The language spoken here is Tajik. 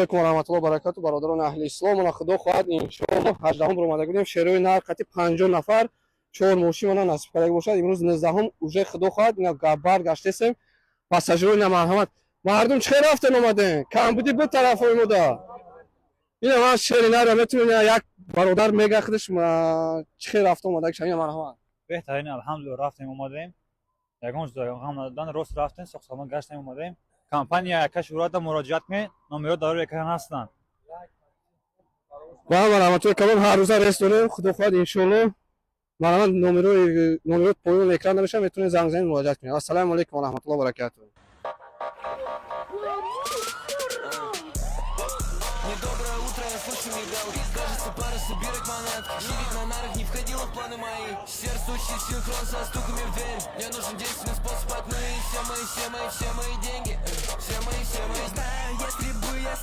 алейкум ва раҳматуллоҳи ва баракату бародарони аҳли ислом. Мана худо хоҳад иншоаллоҳ 18 омада будем шерои нар қати 50 нафар 4 мошин мана насиб карда бошад. Имрӯз 19 уже худо хоҳад ина габар гаштесем пассажирои на марҳамат. Мардум чӣ рафтен омаден? Камбуди бе тарафои мода. Ина ман шери нар метунем як бародар мега худш чӣ рафт омада кишани марҳамат. بهترین الحمدلله رفتیم اومدیم یگان جدا هم ندادن راست رفتیم ساخت سالن گشتیم اومدیم کمپانی یک شورات مراجعت می نمرات داره که هستن با مرحمت کباب هر روز رست داریم خدا خواهد ان شاء الله مرحمت نمرات پایین اکران نمیشه میتونید زنگ بزنید مراجعه کنید. السلام علیکم و رحمت الله و برکاته. Недоброе утро, я слышу мигал. Кажется, пара собирок монет. Не вид на нарах не входило в планы мои. Сердце учит синхрон со стуками в дверь. Мне нужен действенный способ отмыть все мои деньги. Все мои. Знаю, если бы я